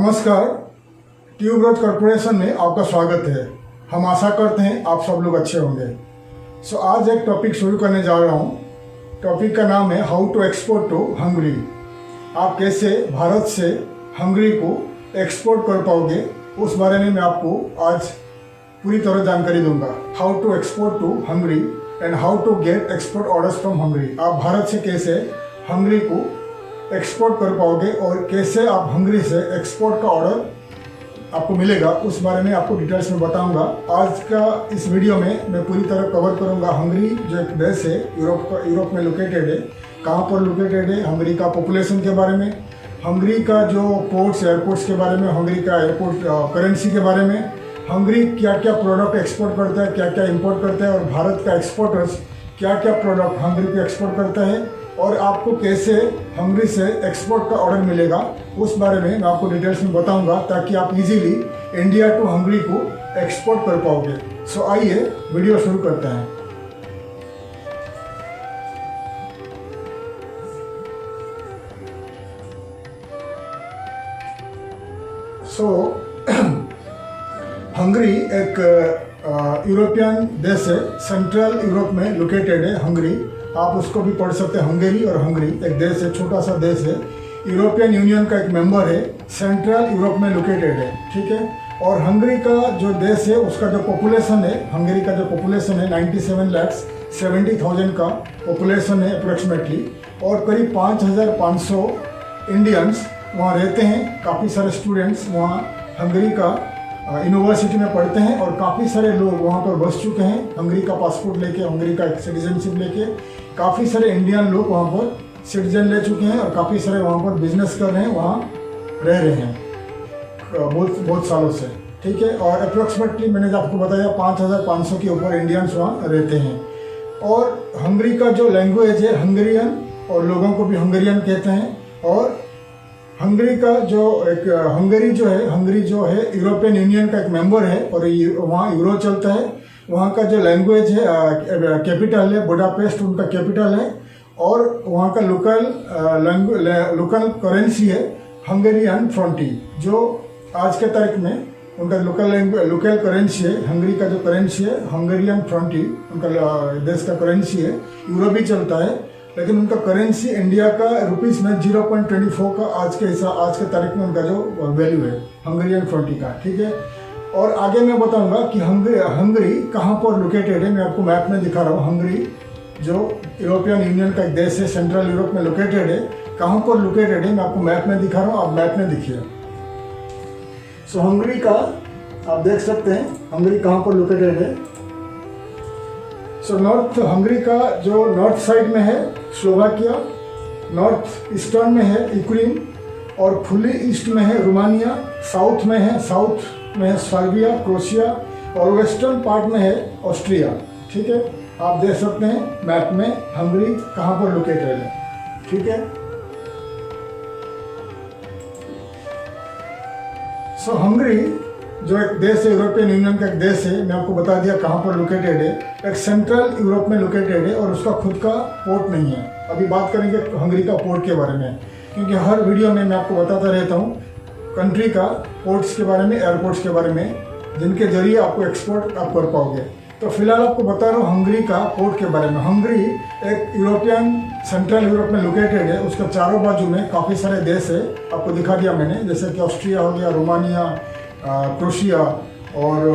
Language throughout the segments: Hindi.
नमस्कार, ट्यूबरोज कॉरपोरेशन में आपका स्वागत है। हम आशा करते हैं आप सब लोग अच्छे होंगे। आज एक टॉपिक शुरू करने जा रहा हूँ। टॉपिक का नाम है how to export to Hungary. आप कैसे भारत से हंगरी को एक्सपोर्ट कर पाओगे उस बारे में मैं आपको आज पूरी तरह जानकारी दूंगा। How to export to Hungary and how to get export orders from Hungary. आप भारत से कैसे हंगरी को एक्सपोर्ट कर पाओगे और कैसे आप हंगरी से एक्सपोर्ट का ऑर्डर आपको मिलेगा उस बारे में आपको डिटेल्स में बताऊंगा। आज का इस वीडियो में मैं पूरी तरह कवर करूंगा हंगरी जो एक देश है यूरोप में लोकेटेड है, कहाँ पर लोकेटेड है, हंगरी का पॉपुलेशन के बारे में, हंगरी का जो पोर्ट्स एयरपोर्ट्स के बारे में, हंगरी का एयरपोर्ट करेंसी के बारे में, हंगरी क्या क्या प्रोडक्ट एक्सपोर्ट करता है, क्या क्या इंपोर्ट करता है और भारत का एक्सपोर्टर्स क्या क्या प्रोडक्ट हंगरी को एक्सपोर्ट करता है और आपको कैसे हंगरी से एक्सपोर्ट का ऑर्डर मिलेगा उस बारे में मैं आपको डिटेल्स में बताऊंगा ताकि आप इजीली इंडिया टू हंगरी को एक्सपोर्ट कर पाओगे। आइए वीडियो शुरू करते हैं। हंगरी एक यूरोपियन देश है, सेंट्रल यूरोप में लोकेटेड है हंगरी। आप उसको भी पढ़ सकते हैं हंगेरी, और हंगरी एक देश है, छोटा सा देश है, यूरोपियन यूनियन का एक मेंबर है, सेंट्रल यूरोप में लोकेटेड है, ठीक है। और हंगरी का जो देश है उसका जो पॉपुलेशन है, हंगरी का जो पॉपुलेशन है 97,70,000 का पॉपुलेशन है अप्रोक्सीमेटली, और करीब 5,500 इंडियंस वहाँ रहते हैं। काफ़ी सारे स्टूडेंट्स वहाँ हंगरी का यूनिवर्सिटी में पढ़ते हैं और काफ़ी सारे लोग वहाँ पर बस चुके हैं हंगरी का पासपोर्ट लेके, हंगरी का सिटीजनशिप लेके। काफ़ी सारे इंडियन लोग वहाँ पर सिटीजन ले चुके हैं और काफ़ी सारे वहाँ पर बिजनेस कर रहे हैं, वहाँ रह रहे हैं बहुत सालों से, ठीक है। और अप्रोक्सीमेटली मैंने आपको बताया 5,500 के ऊपर इंडियंस वहाँ रहते हैं। और हंगरी का जो लैंग्वेज है हंगेरियन, और लोगों को भी हंगेरियन कहते हैं। और हंगरी का जो एक हंगरी जो है यूरोपियन यूनियन का एक मेंबर है और वहाँ यूरो चलता है। वहाँ का जो लैंग्वेज है कैपिटल है बुडापेस्ट, उनका कैपिटल है। और वहाँ का लोकल करेंसी है हंगेरियन फ्रॉन्टी, जो आज के तारीख में उनका लोकल करेंसी है। हंगरी का जो करेंसी है हंगेरियन फ्रॉन्टी, उनका देश का करेंसी है। यूरो भी चलता है, लेकिन उनका करेंसी इंडिया का रुपीस में 0.24 का आज के तारीख में उनका जो वैल्यू है हंगेरियन फ्रॉन्टी का, ठीक है। और आगे मैं बताऊंगा कि हंगरी कहाँ पर लोकेटेड है। मैं आपको मैप में दिखा रहा हूँ। हंगरी जो यूरोपियन यूनियन का एक देश है, सेंट्रल यूरोप में लोकेटेड है। कहाँ पर लोकेटेड है मैं आपको मैप में दिखा रहा हूँ, आप मैप में देखिए। हंगरी का आप देख सकते हैं हंगरी कहाँ पर लोकेटेड है। नॉर्थ हंगरी का जो नॉर्थ साइड में है स्लोवाकिया, नॉर्थ ईस्टर्न में है यूक्रेन, और फुली ईस्ट में है रोमानिया, साउथ में है सर्बिया, क्रोशिया, और वेस्टर्न पार्ट में है ऑस्ट्रिया, ठीक है। आप देख सकते हैं मैप में हंगरी कहाँ पर लोकेटेड है, ठीक है। हंगरी जो एक देश है यूरोपियन यूनियन का एक देश है, मैं आपको बता दिया कहाँ पर लोकेटेड है। एक सेंट्रल यूरोप में लोकेटेड है और उसका खुद का पोर्ट नहीं है। अभी बात करेंगे हंगरी का पोर्ट के बारे में, क्योंकि हर वीडियो में मैं आपको बताता रहता हूँ कंट्री का पोर्ट्स के बारे में, एयरपोर्ट्स के बारे में, जिनके जरिए आपको एक्सपोर्ट आप कर पाओगे। तो फिलहाल आपको बता रहा हूँ हंगरी का पोर्ट के बारे में। हंगरी एक यूरोपियन सेंट्रल यूरोप में लोकेटेड है। उसका चारों बाजू में काफ़ी सारे देश है, आपको दिखा दिया मैंने, जैसे कि ऑस्ट्रिया हो गया, रोमानिया, क्रोशिया और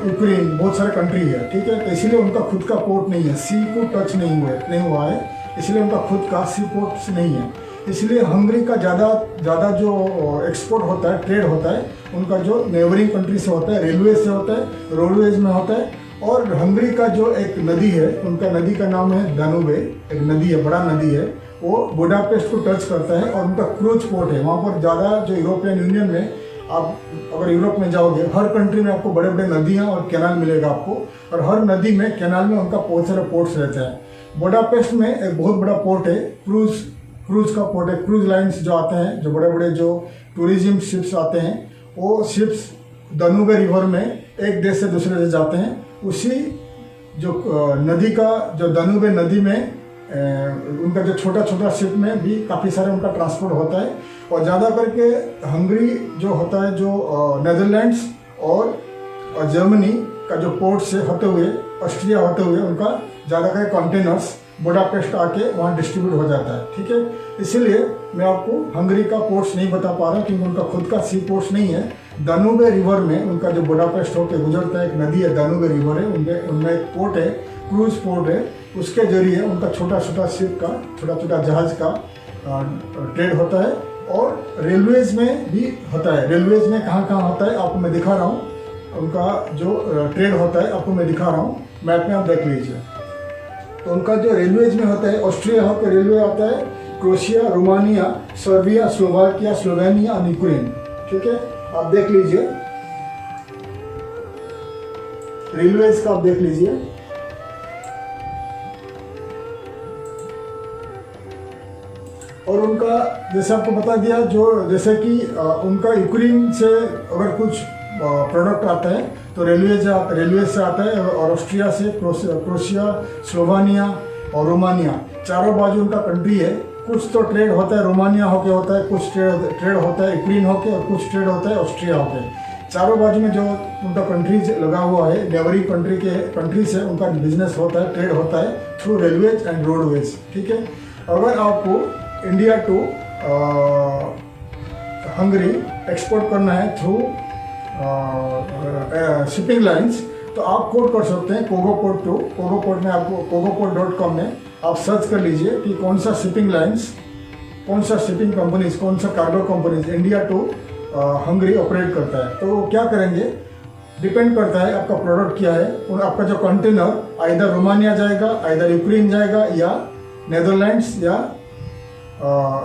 यूक्रेन, बहुत सारे कंट्री है, ठीक है। तो इसलिए उनका खुद का पोर्ट नहीं है, सी को टच नहीं हुआ है, इसलिए उनका खुद का सी पोर्ट नहीं है। इसलिए हंगरी का ज़्यादा जो एक्सपोर्ट होता है, ट्रेड होता है, उनका जो नेबरिंग कंट्री से होता है, रेलवे से होता है, रोडवेज में होता है। और हंगरी का जो एक नदी है, उनका नदी का नाम है दानूबे, एक नदी है, बड़ा नदी है, वो बुडापेस्ट को टच करता है और उनका क्रूज पोर्ट है। वहाँ पर ज़्यादा जो यूरोपियन यूनियन में आप अगर यूरोप में जाओगे, हर कंट्री में आपको बड़े बड़े नदियाँ और कैनाल मिलेगा आपको, और हर नदी में कैनाल में उनका बहुत सारे पोर्ट्स रहते हैं। बुडापेस्ट में एक बहुत बड़ा पोर्ट है, क्रूज का पोर्ट है। क्रूज लाइन्स जो आते हैं, जो बड़े बड़े जो टूरिज्म शिप्स आते हैं, वो शिप्स दानूबे रिवर में एक देश से दूसरे देश जाते हैं। उसी जो नदी का जो दानूबे नदी में उनका जो छोटा छोटा शिप में भी काफ़ी सारे उनका ट्रांसपोर्ट होता है। और ज़्यादा करके हंगरी जो होता है, जो नेदरलैंड्स और जर्मनी का जो पोर्ट से होते हुए, ऑस्ट्रिया होते हुए, उनका ज़्यादा करके कंटेनर्स बुडापेस्ट आके वहाँ डिस्ट्रीब्यूट हो जाता है। ठीक है, इसीलिए मैं आपको हंगरी का पोर्ट्स नहीं बता पा रहा क्योंकि उनका खुद का सी पोर्ट्स नहीं है। दानूबे रिवर में उनका जो बुडापेस्ट होकर गुजरता है, एक नदी है, दानूबे रिवर है, उनमें एक पोर्ट है, क्रूज पोर्ट है, उसके जरिए उनका छोटा छोटा शिप का, छोटा छोटा जहाज का ट्रेड होता है। और रेलवेज में भी होता है। रेलवेज में कहाँ कहाँ होता है आपको मैं दिखा रहा हूँ, उनका जो ट्रेड होता है आपको मैं दिखा रहा हूँ, मैप में आप देख लीजिए। तो उनका जो रेलवेज में होता है, ऑस्ट्रिया होकर रेलवे आता है, crochet, Romania, Serbia, Slovakia, Slovenia और यूक्रेन। ठीक है, आप देख लीजिए, रेलवेज का आप देख लीजिए। और उनका जैसे आपको बता दिया, जो जैसे कि उनका यूक्रेन से अगर कुछ प्रोडक्ट आता है तो रेलवे से आता है, और ऑस्ट्रिया से, क्रोशिया, स्लोवानिया और रोमानिया, चारों बाजू उनका कंट्री है। कुछ तो ट्रेड होता है रोमानिया होके होता है, कुछ ट्रेड होता है यूक्रेन होके, और कुछ ट्रेड होता है ऑस्ट्रिया होके। चारों बाजू में जो उनका कंट्रीज लगा हुआ है, नेबरिंग कंट्री से उनका बिजनेस होता है, ट्रेड होता है थ्रू रेलवेज एंड रोडवेज। ठीक है, अगर आपको इंडिया टू हंगरी एक्सपोर्ट करना है थ्रू शिपिंग लाइंस, तो आप कोड कर सकते हैं कोगोपोर्ट टू। कोगोपोर्ट में आपको kogopoort.com में आप सर्च कर लीजिए कि कौन सा शिपिंग लाइंस, कौन सा शिपिंग कंपनीज, कौन सा cargo companies India to Hungary operate करता है। तो क्या करेंगे, डिपेंड करता है आपका प्रोडक्ट क्या है। और आपका जो कंटेनर आइदर रोमानिया जाएगा, आइदर यूक्रेन जाएगा, या नेदरलैंड्स या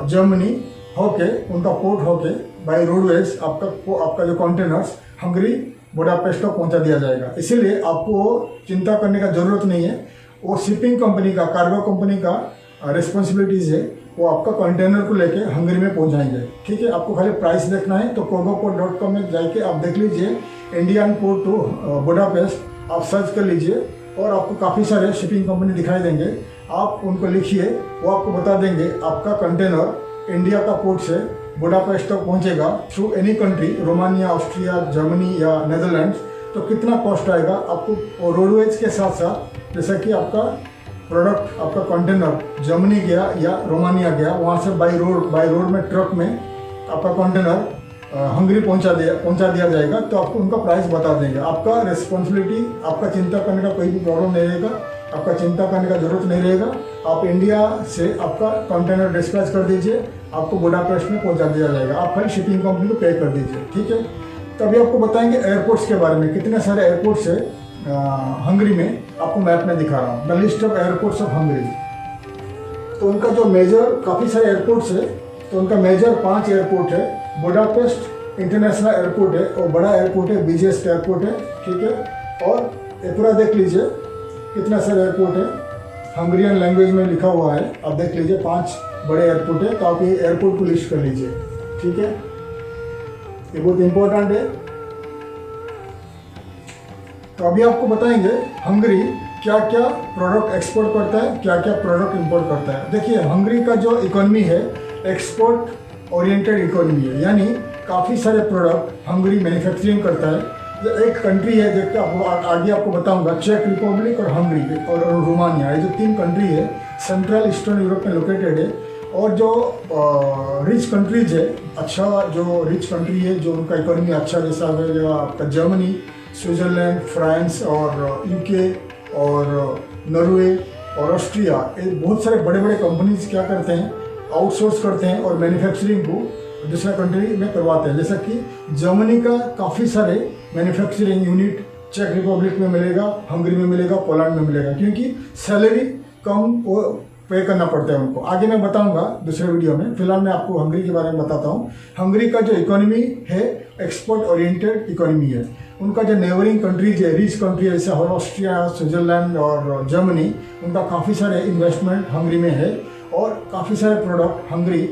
जर्मनी होके, उनका पोर्ट होके बाय रोडवेज आपका जो कंटेनर्स हंगरी बुडापेस्ट तक पहुंचा दिया जाएगा। इसीलिए आपको चिंता करने का ज़रूरत नहीं है। वो शिपिंग कंपनी का, कार्गो कंपनी का रिस्पॉन्सिबिलिटीज़ है, वो आपका कंटेनर को लेके हंगरी में पहुंचाएंगे। ठीक है, आपको खाली प्राइस देखना है तो kogopoort.com में जाके आप देख लीजिए, इंडियन पोर्ट टू बुडापेस्ट आप सर्च कर लीजिए, और आपको काफ़ी सारे शिपिंग कंपनी दिखाई देंगे। आप उनको लिखिए, वो आपको बता देंगे आपका कंटेनर इंडिया का पोर्ट से बुडापेस्ट तक पहुंचेगा through any country, Romania, Austria, Germany या नेदरलैंड्स, तो कितना कॉस्ट आएगा आपको। और रोडवेज के साथ साथ, जैसा कि आपका प्रोडक्ट, आपका कंटेनर जर्मनी गया या रोमानिया गया, वहाँ से बाई रोड में ट्रक में आपका कंटेनर हंगरी पहुंचा दिया जाएगा, तो आपको उनका प्राइस बता देंगे। आपका रिस्पॉन्सिबिलिटी, आपका चिंता करने का कोई भी प्रॉब्लम नहीं रहेगा, आपका चिंता करने का जरूरत नहीं रहेगा। आप इंडिया से आपका कंटेनर डिस्पैच कर दीजिए, आपको बुडापेस्ट में पहुंचा दिया जाएगा। आप खाली शिपिंग कंपनी को पे कर दीजिए। ठीक है, तो अभी आपको बताएंगे एयरपोर्ट्स के बारे में, कितने सारे एयरपोर्ट्स है हंगरी में, आपको मैप में दिखा रहा हूँ, the list of airports of Hungary. तो उनका जो मेजर, काफ़ी सारे एयरपोर्ट्स है, तो उनका मेजर 5 एयरपोर्ट है। बुडापेस्ट इंटरनेशनल एयरपोर्ट है, और बड़ा एयरपोर्ट है, बिगेस्ट एयरपोर्ट है। ठीक है, और ये पूरा देख लीजिए कितना सारे एयरपोर्ट है, हंगरियन लैंग्वेज में लिखा हुआ है, आप देख लीजिए 5 बड़े एयरपोर्ट है। तो आप ये एयरपोर्ट को लिस्ट कर लीजिए। ठीक है, ये बहुत इंपॉर्टेंट है। तो अभी आपको बताएंगे हंगरी क्या क्या प्रोडक्ट एक्सपोर्ट करता है, क्या क्या प्रोडक्ट इंपोर्ट करता है। देखिए, हंगरी का जो इकोनॉमी है एक्सपोर्ट ओरिएंटेड इकोनॉमी है, यानी काफ़ी सारे प्रोडक्ट हंगरी मैन्युफैक्चरिंग करता है। एक कंट्री है, देखते आगे आपको बताऊंगा, चेक रिपब्लिक और हंगरी और रोमानिया, ये जो 3 कंट्री है सेंट्रल ईस्टर्न यूरोप में लोकेटेड है। और जो रिच कंट्रीज है, अच्छा जो रिच कंट्री है, जो उनका इकोनॉमी अच्छा जैसा है, आपका जर्मनी, स्विट्ज़रलैंड, फ्रांस और यूके और नॉर्वे और ऑस्ट्रिया, ये बहुत सारे बड़े बड़े कंपनीज क्या करते हैं, आउटसोर्स करते हैं और मैन्युफैक्चरिंग को दूसरा कंट्री में करवाते हैं। जैसा कि जर्मनी का काफ़ी सारे मैन्युफैक्चरिंग यूनिट चेक रिपब्लिक में मिलेगा, हंगरी में मिलेगा, पोलैंड में मिलेगा, क्योंकि सैलरी कम वो पे करना पड़ता है उनको। आगे मैं बताऊंगा दूसरे वीडियो में, फिलहाल मैं आपको हंगरी के बारे में बताता हूँ। हंगरी का जो इकोनॉमी है एक्सपोर्ट ओरिएंटेड इकोनॉमी है। उनका जो नेबरिंग कंट्रीज है, रिच कंट्री है, जैसे ऑस्ट्रिया, स्विट्जरलैंड और जर्मनी, उनका काफ़ी सारे इन्वेस्टमेंट हंगरी में है, और काफ़ी सारे प्रोडक्ट हंगरी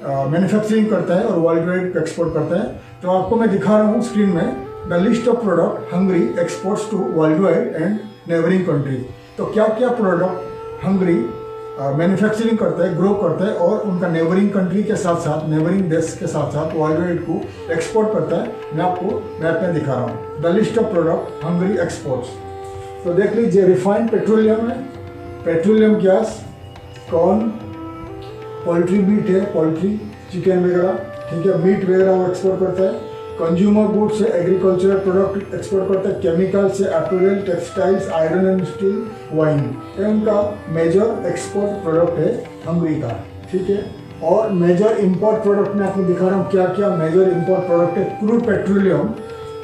मैन्युफैक्चरिंग करता है और वर्ल्ड वाइड एक्सपोर्ट करता है। तो आपको मैं दिखा रहा हूँ स्क्रीन में, the list of product Hungary exports to world wide and neighbouring countries. तो क्या क्या प्रोडक्ट हंगरी मैन्युफैक्चरिंग करता है, ग्रो करता है और उनका नेबरिंग कंट्री के साथ साथ, नेबरिंग देश के साथ साथ वर्ल्ड वाइड को एक्सपोर्ट करता है। मैं आपको मैप में दिखा रहा हूँ। The list of product Hungary exports. तो देख लीजिए, रिफाइंड पेट्रोलियम है, petroleum gas, corn, poultry meet है, पोल्ट्री चिकन वगैरह, ठीक है, मीट वगैरह वो एक्सपोर्ट करता है। कंज्यूमर गुड्स से एग्रीकल्चरल प्रोडक्ट एक्सपोर्ट करता है। केमिकल से apparel, textiles, iron and steel, wine, ये उनका मेजर एक्सपोर्ट प्रोडक्ट है हंगरी का, ठीक है। और मेजर इंपोर्ट प्रोडक्ट में आपको दिखा रहा हूँ क्या क्या मेजर इंपोर्ट प्रोडक्ट है। क्रूड पेट्रोलियम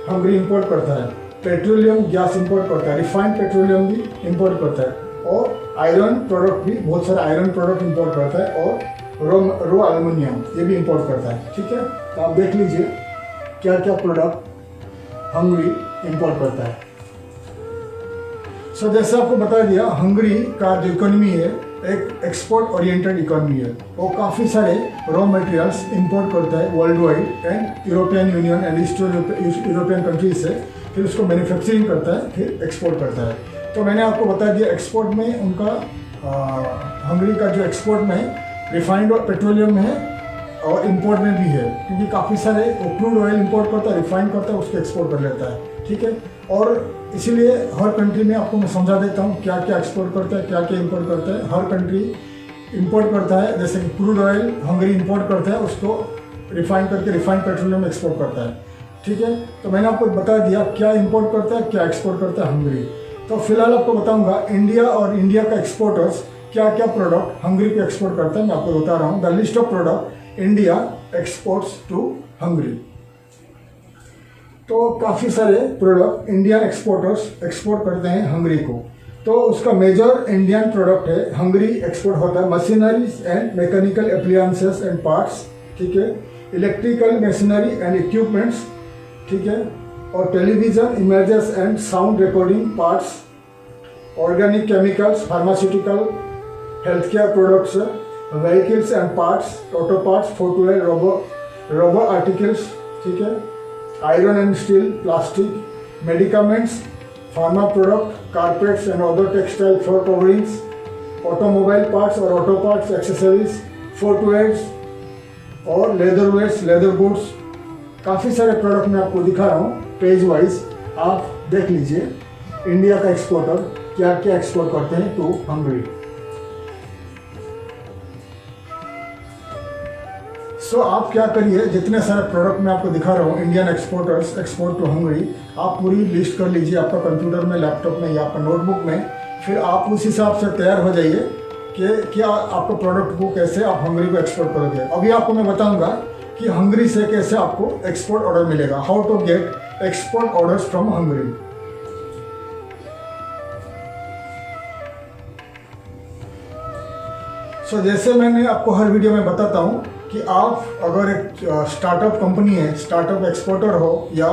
हंगरी इंपोर्ट करता है, पेट्रोलियम गैस इंपोर्ट करता है, रिफाइंड पेट्रोलियम भी इंपोर्ट करता है और आयरन प्रोडक्ट भी, बहुत सारे आयरन प्रोडक्ट इंपोर्ट करता है और रो एल्युमिनियम ये भी इंपोर्ट करता है, ठीक है। तो आप देख लीजिए क्या क्या प्रोडक्ट हंगरी इंपोर्ट करता है। सो जैसे आपको बता दिया, हंगरी का जो इकोनॉमी है एक एक्सपोर्ट ओरिएंटेड इकोनॉमी है। वो काफ़ी सारे रॉ मटेरियल्स इंपोर्ट करता है world wide and European union and east European countries से, फिर उसको मैन्युफैक्चरिंग करता है, फिर एक्सपोर्ट करता है। तो मैंने आपको बता दिया एक्सपोर्ट में उनका हंगरी का जो एक्सपोर्ट में रिफाइंड और पेट्रोलियम है और इंपोर्ट में भी है, क्योंकि काफ़ी सारे क्रूड ऑयल इंपोर्ट करता है, रिफाइंड करता है, उसको एक्सपोर्ट कर लेता है, ठीक है। और इसीलिए हर कंट्री में आपको मैं समझा देता हूँ क्या क्या एक्सपोर्ट करता है, क्या क्या इंपोर्ट करता है। हर कंट्री इंपोर्ट करता है, जैसे कि क्रूड ऑयल हंगरी इंपोर्ट करता है, उसको रिफाइंड करके रिफाइंड पेट्रोलियम एक्सपोर्ट करता है, ठीक है। तो मैंने आपको बता दिया क्या इंपोर्ट करता है, क्या एक्सपोर्ट करता है हंगरी। तो फिलहाल आपको बताऊंगा इंडिया और इंडिया का एक्सपोर्टर्स क्या क्या प्रोडक्ट हंगरी को एक्सपोर्ट करता है, मैं आपको बता रहा हूँ। The list of product India exports to Hungary. तो काफ़ी सारे प्रोडक्ट इंडियन एक्सपोर्टर्स एक्सपोर्ट करते हैं हंगरी को। तो उसका मेजर इंडियन प्रोडक्ट है हंगरी एक्सपोर्ट होता है machineries and mechanical appliances and parts, ठीक है, इलेक्ट्रिकल मशीनरी एंड इक्विपमेंट्स, ठीक है, और television images and sound recording parts, organic chemicals, pharmaceutical, health care products, vehicles and parts, auto parts, footwear, rubber articles, ठीक है, iron and steel, plastic, medicaments, pharma product, carpets and other textile floor coverings, automobile parts और ऑटो पार्ट्स, एक्सेसरीज, फुटवेयर्स और लेदरवेयर्स, लेदर गुड्स। काफ़ी सारे प्रोडक्ट मैं आपको दिखा रहा हूँ पेज वाइज, आप देख लीजिए इंडिया का एक्सपोर्टर क्या क्या एक्सपोर्ट करते हैं टू हंगरी। सो आप क्या करिए, जितने सारे प्रोडक्ट मैं आपको दिखा रहा हूँ Indian exporters export to Hungary, आप पूरी लिस्ट कर लीजिए आपका कंप्यूटर में, लैपटॉप में या आपका नोटबुक में। फिर आप उस हिसाब से तैयार हो जाइए कि क्या आपको प्रोडक्ट को कैसे आप हंगरी को एक्सपोर्ट करोगे। अभी आपको मैं बताऊंगा कि हंगरी से कैसे आपको एक्सपोर्ट ऑर्डर मिलेगा, how to get export orders from Hungary. So जैसे मैंने आपको हर वीडियो में बताता हूँ कि आप अगर एक स्टार्टअप कंपनी है, स्टार्टअप एक्सपोर्टर हो या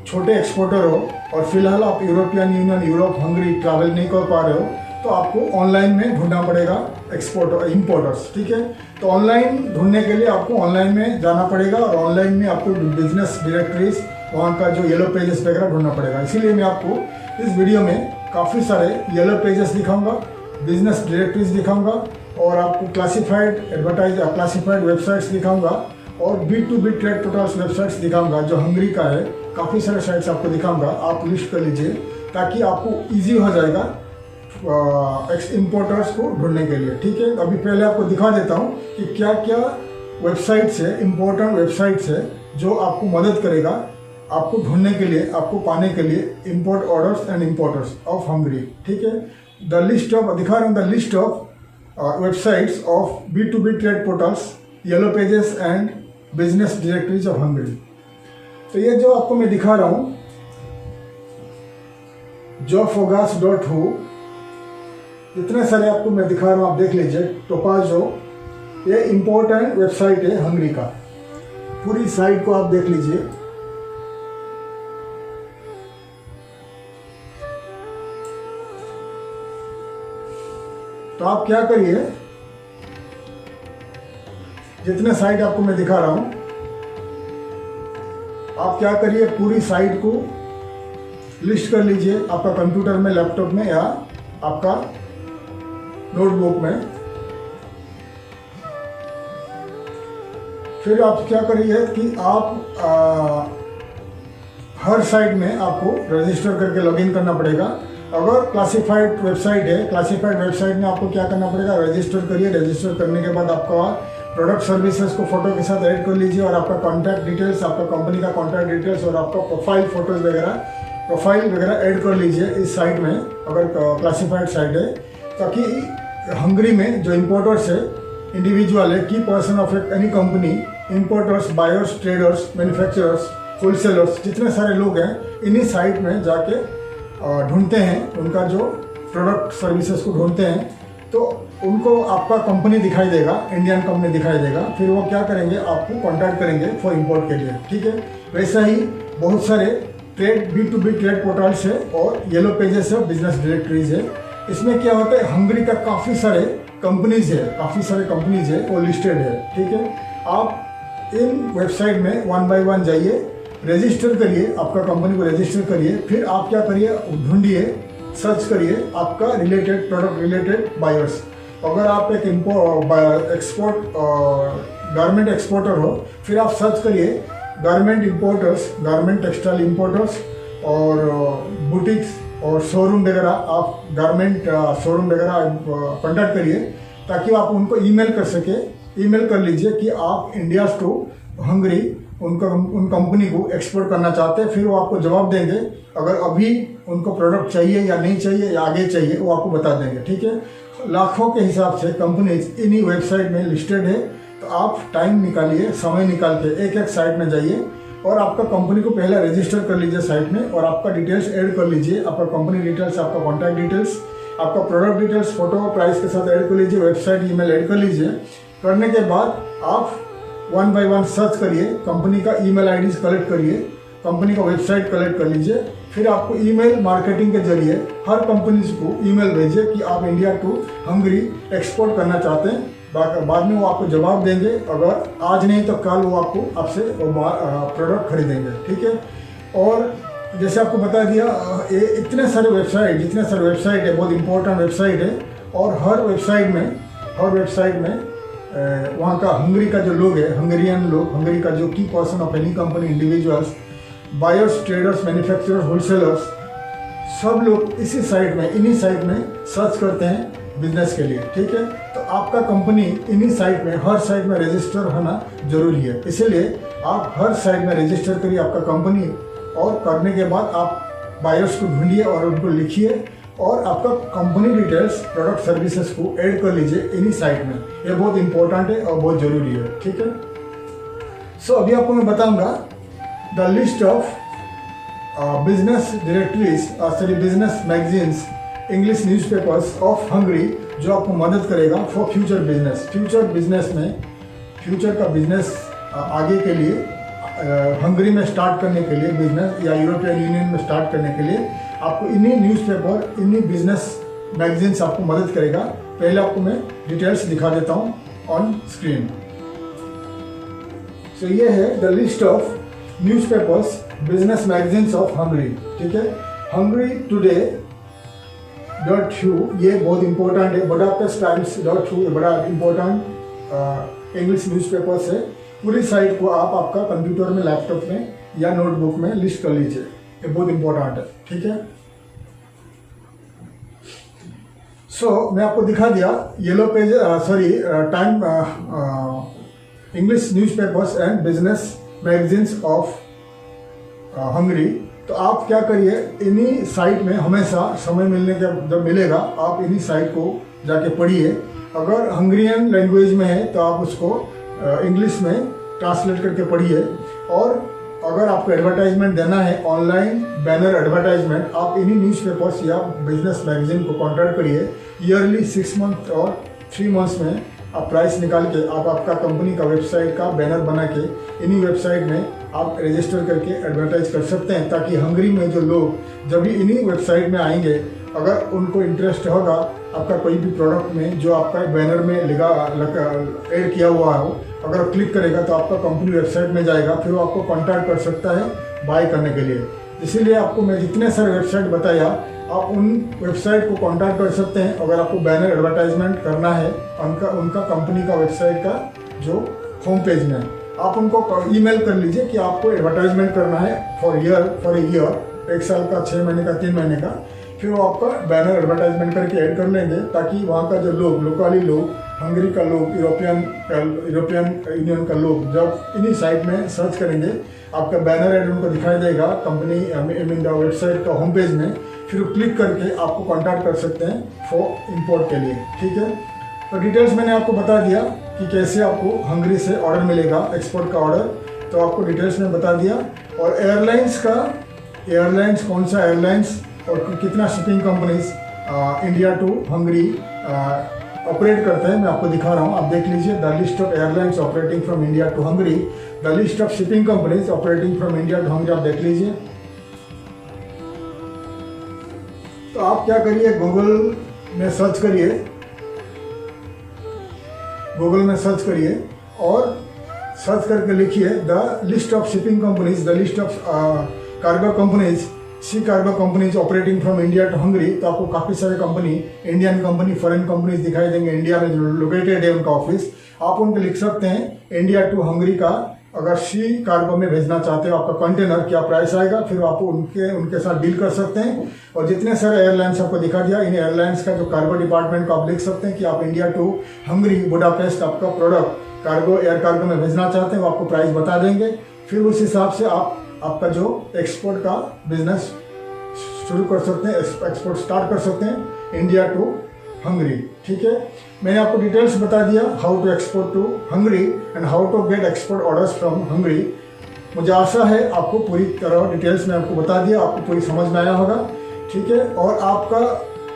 छोटे एक्सपोर्टर हो और फिलहाल आप European union, Europe, Hungary travel नहीं कर पा रहे हो, तो आपको ऑनलाइन में ढूंढना पड़ेगा इंपोर्टर्स, ठीक है। तो ऑनलाइन ढूंढने के लिए आपको ऑनलाइन में जाना पड़ेगा और ऑनलाइन में आपको बिजनेस डायरेक्टरीज, वहाँ का जो येलो पेजेस वगैरह ढूंढना पड़ेगा। इसीलिए मैं आपको इस वीडियो में काफ़ी सारे येलो पेजेस दिखाऊंगा, बिजनेस डायरेक्टरीज दिखाऊंगा और आपको क्लासिफाइड वेबसाइट्स दिखाऊंगा और B2B ट्रेड पोर्टल्स वेबसाइट्स दिखाऊंगा जो हंगरी का है। काफ़ी सारे साइट्स आपको दिखाऊंगा, आप लिस्ट कर लीजिए ताकि आपको इजी हो जाएगा इंपोर्टर्स को ढूंढने के लिए, ठीक है। अभी पहले आपको दिखा देता हूँ कि क्या क्या वेबसाइट्स है, इम्पोर्टेंट वेबसाइट्स है जो आपको मदद करेगा आपको ढूंढने के लिए, आपको पाने के लिए import orders and importers of Hungary, ठीक है। द लिस्ट ऑफ दिखा रहा हूँ, the list of websites of B2B trade portals, yellow pages and business directories of Hungary. तो ये जो आपको मैं दिखा रहा हूँ jofogas.hu, इतने सारे आपको मैं दिखा रहा हूँ, आप देख लीजिए। टोपाजो, ये इम्पोर्टेंट वेबसाइट है हंगरी का, पूरी साइट को आप देख लीजिए। तो आप क्या करिए, जितने साइट आपको मैं दिखा रहा हूं, आप क्या करिए पूरी साइट को लिस्ट कर लीजिए आपका कंप्यूटर में, लैपटॉप में या आपका नोटबुक में। फिर आप क्या करिए कि आप हर साइट में आपको रजिस्टर करके लॉगिन करना पड़ेगा। अगर क्लासिफाइड वेबसाइट है, क्लासिफाइड वेबसाइट में आपको क्या करना पड़ेगा, रजिस्टर करिए। रजिस्टर करने के बाद आपका प्रोडक्ट सर्विसेज को फोटो के साथ ऐड कर लीजिए और आपका कॉन्टैक्ट डिटेल्स, आपका कंपनी का कॉन्टैक्ट डिटेल्स और आपका प्रोफाइल वगैरह ऐड कर लीजिए इस साइट में, अगर क्लासिफाइड साइट है, ताकि हंगरी में जो इम्पोर्टर्स है, इंडिविजुअल है, की person of any company, importers, buyers, traders, manufacturers, wholesalers, जितने सारे लोग हैं इन्हीं साइट में जाके ढूंढते हैं, उनका जो प्रोडक्ट सर्विसेज को ढूंढते हैं, तो उनको आपका कंपनी दिखाई देगा, इंडियन कंपनी दिखाई देगा। फिर वो क्या करेंगे, आपको कांटेक्ट करेंगे फॉर इंपोर्ट के लिए, ठीक है। वैसा ही बहुत सारे ट्रेड B2B ट्रेड पोर्टल्स है और येलो पेजेस है, बिजनेस डायरेक्टरीज है। इसमें क्या होता है, हंगरी का काफ़ी सारे कंपनीज है, वो लिस्टेड है, ठीक है। आप इन वेबसाइट में 1 बाय 1 जाइए, रजिस्टर करिए, आपका कंपनी को रजिस्टर करिए। फिर आप क्या करिए, ढूंढिए, सर्च करिए आपका रिलेटेड प्रोडक्ट रिलेटेड बायर्स। अगर आप एक गारमेंट एक्सपोर्टर हो, फिर आप सर्च करिए garment importers, garment textile importers और बुटीक्स और शोरूम वगैरह, आप गारमेंट शोरूम वगैरह कॉन्टैक्ट करिए, ताकि आप उनको ईमेल कर सके। ईमेल कर लीजिए कि आप इंडिया टू हंगरी उन कंपनी को एक्सपोर्ट करना चाहते हैं। फिर वो आपको जवाब देंगे, अगर अभी उनको प्रोडक्ट चाहिए या नहीं चाहिए या आगे चाहिए, वो आपको बता देंगे, ठीक है। लाखों के हिसाब से कंपनीज इन्हीं वेबसाइट में लिस्टेड है, तो आप टाइम निकालिए, समय निकाल के एक एक साइट में जाइए और आपका कंपनी को पहले रजिस्टर कर लीजिए साइट में, और आपका डिटेल्स ऐड कर लीजिए, आपका कंपनी डिटेल्स, आपका कॉन्टैक्ट डिटेल्स, आपका प्रोडक्ट डिटेल्स, फोटो, प्राइस के साथ ऐड कर लीजिए, वेबसाइट ईमेल ऐड कर लीजिए। करने के बाद आप 1 बाय 1 सर्च करिए, कंपनी का ईमेल आईडीज कलेक्ट करिए, कंपनी का वेबसाइट कलेक्ट कर लीजिए। फिर आपको ईमेल मार्केटिंग के जरिए हर कंपनीज को ईमेल भेजिए कि आप इंडिया टू हंगरी एक्सपोर्ट करना चाहते हैं। बाद में वो आपको जवाब देंगे, अगर आज नहीं तो कल वो आपको आपसे प्रोडक्ट खरीदेंगे, ठीक है। और जैसे आपको बता दिया, ये जितने सारे वेबसाइट है, बहुत इंपॉर्टेंट वेबसाइट है, और हर वेबसाइट में वहाँ का हंगरी का जो लोग है, हंगरियन लोग, हंगरी का जो की person of any company, individuals, buyers, traders, manufacturers, wholesalers, सब लोग इसी साइट में, इन्हीं साइट में सर्च करते हैं बिजनेस के लिए, ठीक है। तो आपका कंपनी इन्हीं साइट में, हर साइट में रजिस्टर होना जरूरी है। इसीलिए आप हर साइट में रजिस्टर करिए आपका कंपनी, और करने के बाद आप बायर्स को ढूंढिए और उनको लिखिए, और आपका कंपनी डिटेल्स, प्रोडक्ट सर्विसेज को ऐड कर लीजिए इन्हीं साइट में। ये बहुत इंपॉर्टेंट है और बहुत ज़रूरी है, ठीक है। सो अभी आपको मैं बताऊंगा the list of business directories, business magazines, English newspapers of Hungary, जो आपको मदद करेगा फॉर फ्यूचर बिजनेस में, फ्यूचर का बिजनेस आगे के लिए, हंगरी में स्टार्ट करने के लिए बिजनेस, या यूरोपियन यूनियन में स्टार्ट करने के लिए आपको इन्हीं न्यूज़पेपर, इन्हीं बिजनेस मैगजीन्स आपको मदद करेगा। पहले आपको मैं डिटेल्स दिखा देता हूँ ऑन स्क्रीन। सो ये है the list of newspapers, business magazines of Hungary, ठीक है। हंगरी टुडे .hu, ये बहुत इंपॉर्टेंट है। बुडापेस्ट टाइम्स .hu, ये बड़ा इंपॉर्टेंट इंग्लिश न्यूज़पेपर्स है। पूरी साइट को आप आपका कंप्यूटर में, लैपटॉप में या नोटबुक में लिस्ट कर लीजिए, ये बहुत इंपॉर्टेंट है, ठीक है। सो मैं आपको दिखा दिया yellow page, time, English newspapers and business magazines of Hungary. तो आप क्या करिए, इन्हीं साइट में हमेशा समय मिलने के जब मिलेगा, आप इन्हीं साइट को जाके पढ़िए। अगर हंगरियन लैंग्वेज में है तो आप उसको इंग्लिश में ट्रांसलेट करके पढ़िए। और अगर आपको एडवर्टाइजमेंट देना है, ऑनलाइन बैनर एडवर्टाइजमेंट, आप इन्हीं न्यूज़पेपर्स या बिजनेस मैगजीन को कॉन्टैक्ट करिए। ईयरली 6 मंथ और 3 मंथ्स में आप प्राइस निकाल के आप आपका कंपनी का वेबसाइट का बैनर बना के इन्हीं वेबसाइट में आप रजिस्टर करके एडवर्टाइज कर सकते हैं, ताकि हंगरी में जो लोग जब भी इन्हीं वेबसाइट में आएंगे, अगर उनको इंटरेस्ट होगा आपका कोई भी प्रोडक्ट में जो आपका बैनर में ऐड किया हुआ हो, अगर क्लिक करेगा तो आपका कंपनी वेबसाइट में जाएगा, फिर वो आपको कांटेक्ट कर सकता है बाय करने के लिए। इसीलिए आपको मैं जितने सारे वेबसाइट बताया, आप उन वेबसाइट को कांटेक्ट कर सकते हैं अगर आपको बैनर एडवर्टाइजमेंट करना है उनका कंपनी का वेबसाइट का जो होम पेज में। आप उनको ईमेल कर लीजिए कि आपको एडवर्टाइजमेंट करना है फॉर ए ईयर, 1 साल का, 6 महीने का, 3 महीने का। फिर वो आपका बैनर एडवर्टाइजमेंट करके ऐड कर लेंगे ताकि वहाँ का जो लोग, लोकली लोग, हंगरी का लोग, यूरोपियन यूनियन का लोग जब इन्हीं साइट में सर्च करेंगे आपका बैनर ऐड उनको दिखाई देगा कंपनी वेबसाइट का होम पेज में। फिर क्लिक करके आपको कांटेक्ट कर सकते हैं फॉर इंपोर्ट के लिए। ठीक है, तो डिटेल्स मैंने आपको बता दिया कि कैसे आपको हंगरी से ऑर्डर मिलेगा, एक्सपोर्ट का ऑर्डर, तो आपको डिटेल्स में बता दिया। और एयरलाइंस कौन सा एयरलाइंस और कितना shipping companies India to Hungary operate करते हैं मैं आपको दिखा रहा हूँ। आप देख लीजिए, the list of airlines operating from India to Hungary, the list of shipping companies operating from India to Hungary, आप देख लीजिए। तो आप क्या करिए, गूगल में सर्च करिए और सर्च करके लिखिए the list of shipping companies, the list of cargo companies, sea cargo companies operating from India to Hungary. तो आपको काफ़ी सारे company, Indian company, foreign companies दिखाई देंगे, इंडिया में लोकेटेड है उनका ऑफिस। आप उनको लिख सकते हैं इंडिया टू हंगरी का अगर सी कार्गो में भेजना चाहते हो आपका कंटेनर क्या प्राइस आएगा, फिर आप उनके साथ डील कर सकते हैं। और जितने सारे एयरलाइंस आपको दिखा दिया, इन एयरलाइंस का जो कार्गो डिपार्टमेंट को आप लिख सकते हैं कि आप इंडिया टू हंगरी बुडापेस्ट आपका प्रोडक्ट कार्गो, एयर कार्गो में भेजना चाहते हैं, वो आपको प्राइस बता देंगे। फिर उस हिसाब से आपका जो एक्सपोर्ट का बिजनेस शुरू कर सकते हैं, एक्सपोर्ट स्टार्ट कर सकते हैं इंडिया टू हंगरी। ठीक है, मैंने आपको डिटेल्स बता दिया, how to export to Hungary and how to get export orders from Hungary. मुझे आशा है आपको पूरी तरह डिटेल्स में आपको बता दिया, आपको पूरी समझ में आया होगा। ठीक है, और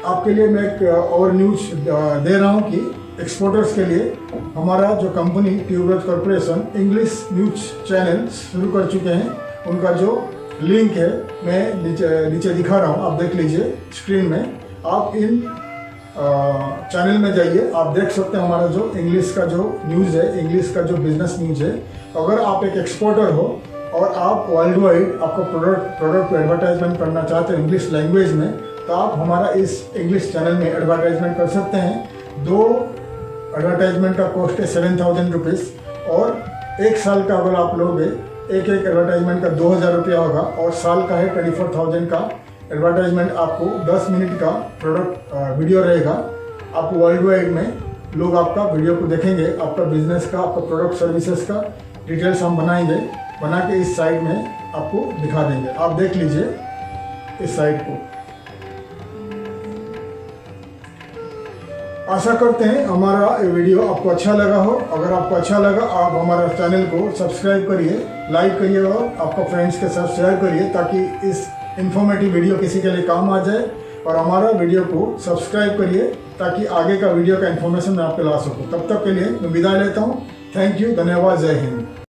आपके लिए मैं एक और न्यूज़ दे रहा हूँ कि एक्सपोर्टर्स के लिए हमारा जो company tubewell corporation English news channel शुरू कर चुके हैं। उनका जो लिंक है मैं नीचे दिखा रहा हूँ, आप देख लीजिए स्क्रीन में। आप इन चैनल में जाइए, आप देख सकते हैं हमारा जो इंग्लिश का जो न्यूज़ है, इंग्लिश का जो बिजनेस न्यूज़ है। अगर आप एक एक्सपोर्टर हो और आप वर्ल्ड वाइड आपका प्रोडक्ट को एडवर्टाइजमेंट करना चाहते हैं इंग्लिश लैंग्वेज में, तो आप हमारा इस इंग्लिश चैनल में एडवर्टाइजमेंट कर सकते हैं। 2 एडवर्टाइजमेंट का कॉस्ट है 7,000 रुपीज़, और 1 साल का अगर आप लोगे एक एडवर्टाइजमेंट का 2,000 रुपया होगा, और साल का है 24,000 का एडवर्टाइजमेंट। आपको 10 मिनट का प्रोडक्ट वीडियो रहेगा। आपको वर्ल्ड वाइड में लोग आपका वीडियो को देखेंगे, आपका बिजनेस का, आपका प्रोडक्ट सर्विसेज का डिटेल्स हम बना के इस साइट में आपको दिखा देंगे। आप देख लीजिए इस साइट को। आशा करते हैं हमारा ये वीडियो आपको अच्छा लगा हो। अगर आपको अच्छा लगा, आप हमारा चैनल को सब्सक्राइब करिए, लाइक करिए और आपका फ्रेंड्स के साथ शेयर करिए ताकि इस इन्फॉर्मेटिव वीडियो किसी के लिए काम आ जाए। और हमारा वीडियो को सब्सक्राइब करिए ताकि आगे का वीडियो का इन्फॉर्मेशन मैं आपको ला सकूँ। तब तक के लिए मैं विदाई लेता हूँ। थैंक यू, धन्यवाद, जय हिंद।